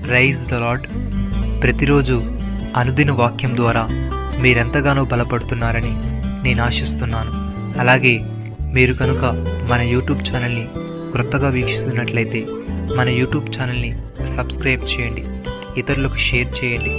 Praise the lord. ప్రతిరోజు అనుదిన వాక్యం ద్వారా మీరెంతగానో బలపడుతున్నారని నేను ఆశిస్తున్నాను. అలాగే మీరు కనుక మన యూట్యూబ్ ఛానల్ని క్రొత్తగా వీక్షిస్తున్నట్లయితే మన యూట్యూబ్ ఛానల్ని సబ్స్క్రైబ్ చేయండి, ఇతరులకు షేర్ చేయండి.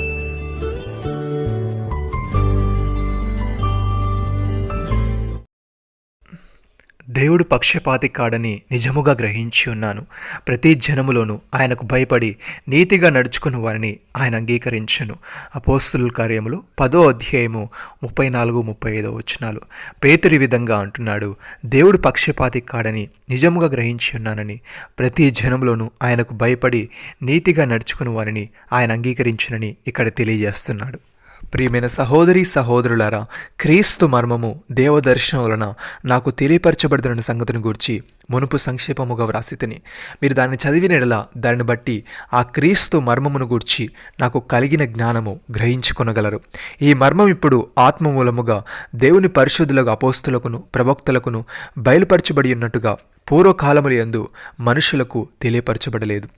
దేవుడు పక్షపాతి కాడని నిజముగా గ్రహించి ఉన్నాను. ప్రతి జనములోనూ ఆయనకు భయపడి నీతిగా నడుచుకుని వారిని ఆయన అంగీకరించును. అపోస్తుల కార్యములు 10వ అధ్యాయము 34-35 వచనాలు. పేతురు ఈ విధంగా అంటున్నాడు, దేవుడు పక్షపాతి కాడని నిజముగా గ్రహించి ఉన్నానని, ప్రతి జనములోనూ ఆయనకు భయపడి నీతిగా నడుచుకుని వారిని ఆయన అంగీకరించునని ఇక్కడ తెలియజేస్తున్నాడు. ప్రియమైన సహోదరి సహోదరులారా, క్రీస్తు మర్మము దేవదర్శనం వలన నాకు తెలియపరచబడుతున్న సంగతిని గూర్చి మునుపు సంక్షేపముగా వ్రాసితిని. మీరు దాన్ని చదివిన ఎడల దానిని బట్టి ఆ క్రీస్తు మర్మమును గూర్చి నాకు కలిగిన జ్ఞానము గ్రహించుకొనగలరు. ఈ మర్మం ఇప్పుడు ఆత్మ మూలముగా దేవుని పరిశుద్ధులకు అపోస్తులకును ప్రవక్తలకును బయలుపరచబడి ఉన్నట్టుగా పూర్వకాలముల యందు మనుషులకు తెలియపరచబడలేదు.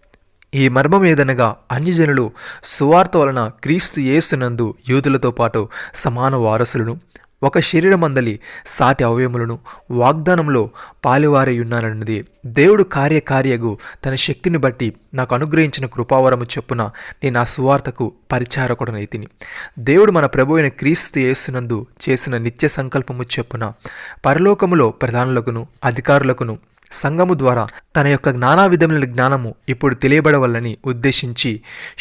ఈ మర్మం ఏదనగా అన్యజనులు సువార్త వలన క్రీస్తు యేసునందు యూదులతో పాటు సమాన వారసులను, ఒక శరీరమందలి సాటి అవయములను వాగ్దానంలో పాలివారయున్నానన్నది దేవుడు కార్యకార్యగు తన శక్తిని బట్టి నాకు అనుగ్రహించిన కృపావరము చొప్పున నేను ఆ సువార్తకు పరిచారకుడనైతిని. దేవుడు మన ప్రభు అయిన క్రీస్తు యేసునందు చేసిన నిత్య సంకల్పము చొప్పున పరలోకములో ప్రధానులకును అధికారులకును సంఘము ద్వారా తన యొక్క నానా విధముల జ్ఞానము ఇప్పుడు తెలియబడవల్లని ఉద్దేశించి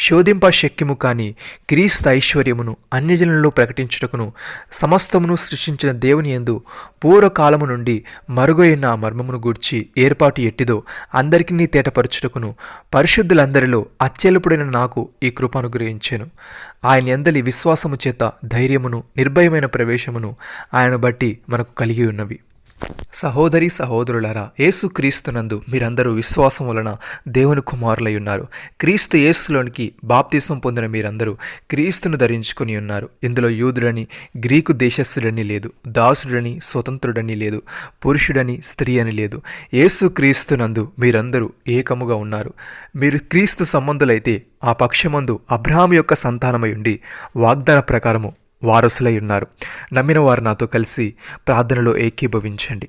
శోధింప శక్యము కాని క్రీస్తు ఐశ్వర్యమును అన్యజనులలో ప్రకటించుటకును సమస్తమును సృష్టించిన దేవుని యందు పూర్వకాలము నుండి మరుగైన ఆ మర్మమును గూర్చి ఏర్పాటు ఎట్టిదో అందరికీ తేటపరచుటకును పరిశుద్ధులందరిలో అత్యల్పుడైన నాకు ఈ కృప అనుగ్రహించెను. ఆయన యందలి విశ్వాసము చేత ధైర్యమును నిర్భయమైన ప్రవేశమును ఆయన బట్టి మనకు కలిగి ఉన్నవి. సహోదరి సహోదరులారా, యేసు క్రీస్తునందు మీరందరూ విశ్వాసం వలన దేవుని కుమారులై ఉన్నారు. క్రీస్తు యేసులోనికి బాప్తిసం పొందిన మీరందరూ క్రీస్తును ధరించుకొని ఉన్నారు. ఇందులో యూదుడని గ్రీకు దేశస్థుడని లేదు, దాసుడని స్వతంత్రుడని లేదు, పురుషుడని స్త్రీ అని లేదు. యేసు క్రీస్తునందు మీరందరూ ఏకముగా ఉన్నారు. మీరు క్రీస్తు సంబంధులైతే ఆ పక్షమందు అబ్రహాము యొక్క సంతానమై ఉండి వాగ్దాన ప్రకారము వారసులై ఉన్నారు. నమ్మిన వారు నాతో కలిసి ప్రార్థనలో ఏకీభవించండి.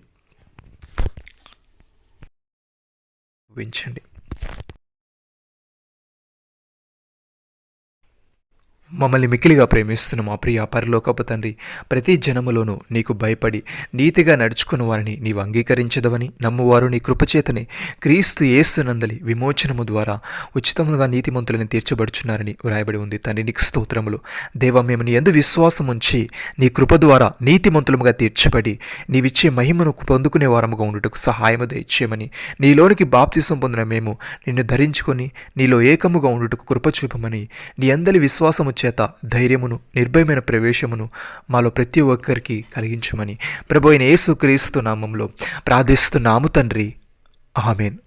మమ్మల్ని మిక్కిలిగా ప్రేమిస్తున్న మా ప్రియ పరలోకపు తండ్రి, ప్రతి జనములోనూ నీకు భయపడి నీతిగా నడుచుకున్న వారిని నీవు అంగీకరించదవని నమ్మువారు నీ కృపచేతనే క్రీస్తు యేసునందలి విమోచనము ద్వారా ఉచితముగా నీతిమంతులని తీర్చబడుచున్నారని వ్రాయబడి ఉంది. తండ్రి, నీకు స్తోత్రములు. దేవ, మేము నీ యందు విశ్వాసం ఉంచి నీ కృప ద్వారా నీతిమంతులముగా తీర్చబడి నీవిచ్చే మహిమను పొందుకునే వారముగా ఉండుటకు సహాయము దయచేయమని, నీలోనికి బాప్తిసం పొందిన మేము నిన్ను ధరించుకొని నీలో ఏకముగా ఉండుటకు కృప చూపమని, నీ అందలి విశ్వాసము చేత ధైర్యమును నిర్భయమైన ప్రవేశమును మాలో ప్రతి ఒక్కరికి కలిగించమని ప్రభు అయిన యేసు క్రీస్తు నామములో ప్రార్థిస్తున్నాము తండ్రి. ఆమేన్.